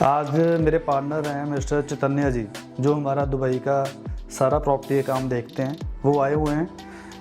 आज मेरे पार्टनर हैं मिस्टर चैतन्य जी, जो हमारा दुबई का सारा प्रॉपर्टी का काम देखते हैं, वो आए हुए हैं।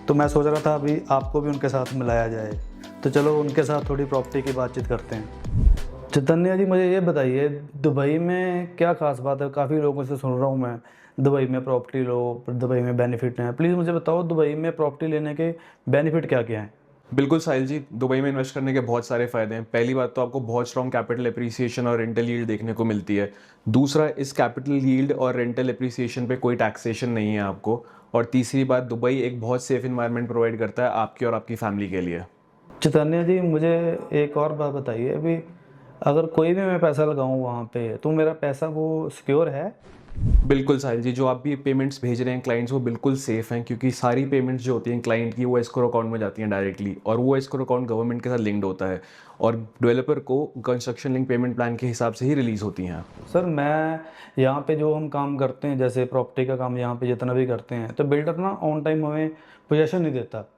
तो मैं सोच रहा था अभी आपको भी उनके साथ मिलाया जाए, तो चलो उनके साथ थोड़ी प्रॉपर्टी की बातचीत करते हैं। चैतन्य जी, मुझे ये बताइए दुबई में क्या ख़ास बात है? काफ़ी लोगों से सुन रहा हूँ मैं, दुबई में प्रॉपर्टी लो, दुबई में बेनिफिट हैं। प्लीज़ मुझे बताओ दुबई में प्रॉपर्टी लेने के बेनिफिट क्या क्या हैं? बिल्कुल साहिल जी, दुबई में इन्वेस्ट करने के बहुत सारे फ़ायदे हैं। पहली बात तो आपको बहुत स्ट्रॉन्ग कैपिटल एप्रिसिएशन और रेंटल यील्ड देखने को मिलती है। दूसरा, इस कैपिटल यील्ड और रेंटल एप्रिसिएशन पे कोई टैक्सेशन नहीं है आपको। और तीसरी बात, दुबई एक बहुत सेफ इन्वायरमेंट प्रोवाइड करता है आपकी और आपकी फैमिली के लिए। चैतन्य जी, मुझे एक और बात बताइए। अभी अगर कोई भी मैं पैसा लगाऊं वहाँ पे, तो मेरा पैसा वो सिक्योर है? बिल्कुल साहिल जी, जो आप भी पेमेंट्स भेज रहे हैं क्लाइंट्स, वो बिल्कुल सेफ़ हैं, क्योंकि सारी पेमेंट्स जो होती हैं क्लाइंट की वो एस्क्रो अकाउंट में जाती हैं डायरेक्टली, और वो एस्क्रो अकाउंट गवर्नमेंट के साथ लिंक्ड होता है और डेवलपर को कंस्ट्रक्शन लिंक पेमेंट प्लान के हिसाब से ही रिलीज़ होती हैं। सर, मैं यहाँ पे जो हम काम करते हैं, जैसे प्रॉपर्टी का काम यहाँ पे जितना भी करते हैं, तो बिल्डर ना ऑन टाइम हमें पोजेसन नहीं देता।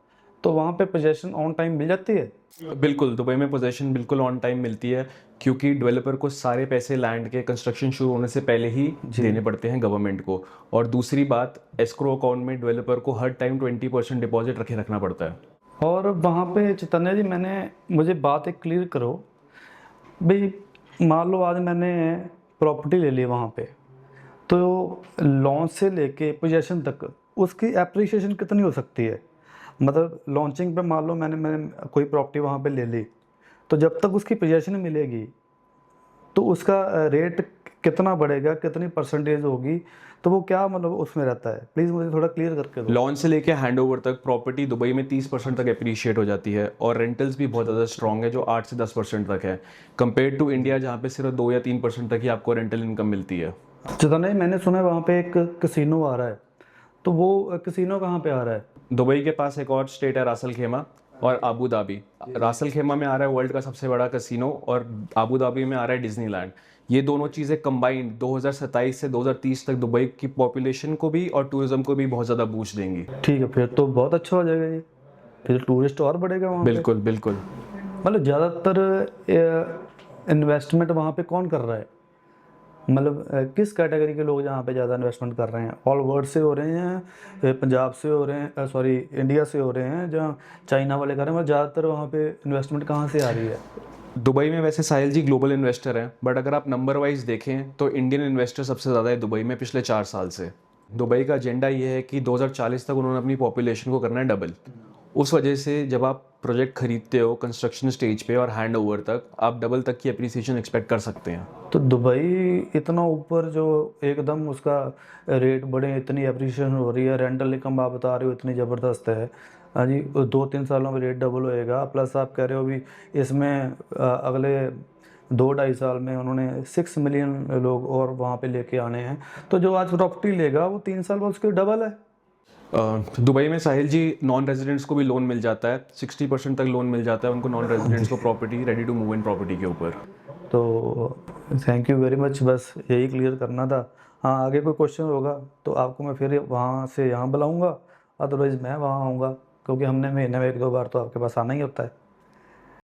तो वहाँ पे पोजेसन ऑन टाइम मिल जाती है? बिल्कुल, दुबई में पोज़ेशन बिल्कुल ऑन टाइम मिलती है, क्योंकि डेवलपर को सारे पैसे लैंड के कंस्ट्रक्शन शुरू होने से पहले ही जी। देने पड़ते हैं गवर्नमेंट को। और दूसरी बात, एस्क्रो अकाउंट में डेवलपर को हर टाइम 20% डिपॉजिट रखे रखना पड़ता है। और वहाँ पे चैतन्य जी, मुझे बात एक क्लियर करो भाई। मान लो आज मैंने प्रॉपर्टी ले ली वहाँ पे, तो लॉन्च से लेके पोजेसन तक उसकी एप्रिसिएशन कितनी हो सकती है? मतलब लॉन्चिंग पे मान लो मैंने कोई प्रॉपर्टी वहाँ पे ले ली, तो जब तक उसकी पोजेसन मिलेगी तो उसका रेट कितना बढ़ेगा, कितनी परसेंटेज होगी? तो वो क्या मतलब उसमें रहता है? प्लीज़ मुझे थोड़ा क्लियर करके दो। लॉन्च से लेके हैंडओवर तक प्रॉपर्टी दुबई में 30% तक एप्रिशिएट हो जाती है, और रेंटल्स भी बहुत ज़्यादा स्ट्रॉन्ग है, जो 8 से 10% तक है, कंपेयर टू इंडिया जहाँ पे सिर्फ 2 या 3% तक ही आपको रेंटल इनकम मिलती है। चेतन जी, मैंने सुना है वहाँ पे एक कसिनो आ रहा है, तो वो कसिनो कहाँ पे आ रहा है? दुबई के पास एक और स्टेट है, रासल खेमा और आबू धाबी। रासल खेमा में आ रहा है वर्ल्ड का सबसे बड़ा कसिनो, और आबू धाबी में आ रहा है डिज्नीलैंड। ये दोनों चीज़ें कंबाइंड 2027 से 2030 तक दुबई की पॉपुलेशन को भी और टूरिज्म को भी बहुत ज़्यादा बूस्ट देंगी। ठीक है, फिर तो बहुत अच्छा हो जाएगा ये। फिर टूरिस्ट और बढ़ेगा वहाँ पे। बिल्कुल बिल्कुल। मतलब ज़्यादातर इन्वेस्टमेंट वहाँ पे कौन कर रहा है? मतलब किस कैटेगरी के लोग जहाँ पे ज़्यादा इन्वेस्टमेंट कर रहे हैं? ऑल वर्ल्ड से हो रहे हैं, पंजाब से हो रहे हैं, सॉरी इंडिया से हो रहे हैं, जहाँ चाइना वाले कर रहे हैं? मतलब ज़्यादातर वहाँ पे इन्वेस्टमेंट कहाँ से आ रही है? दुबई में वैसे साहिल जी ग्लोबल इन्वेस्टर हैं, बट अगर आप नंबर वाइज देखें तो इंडियन इन्वेस्टर सबसे ज़्यादा है दुबई में पिछले 4 साल से। दुबई का एजेंडा ये है कि 2040 तक उन्होंने अपनी पॉपुलेशन को करना है डबल। उस वजह से जब आप प्रोजेक्ट खरीदते हो कंस्ट्रक्शन स्टेज पे और हैंड ओवर तक, आप डबल तक की अप्रिसिएशन एक्सपेक्ट कर सकते हैं। तो दुबई इतना ऊपर जो एकदम उसका रेट बढ़े, इतनी अप्रिशिएशन हो रही है, रेंटल इनकम आप बता रहे हो इतनी ज़बरदस्त है। हाँ जी, 2-3 सालों में रेट डबल होएगा, प्लस आप कह रहे हो भी इसमें अगले 2-2.5 साल में उन्होंने 6 मिलियन लोग और वहाँ पे लेके आने हैं। तो जो आज प्रॉपर्टी लेगा वो 3 साल बाद उसके डबल है। दुबई में साहिल जी नॉन रेजिडेंट्स को भी लोन मिल जाता है, 60% तक लोन मिल जाता है उनको, नॉन रेजिडेंट्स को property ready to move in property के ऊपर। तो थैंक यू वेरी मच, बस यही क्लियर करना था। हाँ, आगे कोई क्वेश्चन होगा तो आपको मैं फिर वहाँ से यहाँ बुलाऊँगा, अदरवाइज़ मैं वहाँ आऊँगा, क्योंकि हमने महीने में 1-2 बार तो आपके पास आना ही होता है।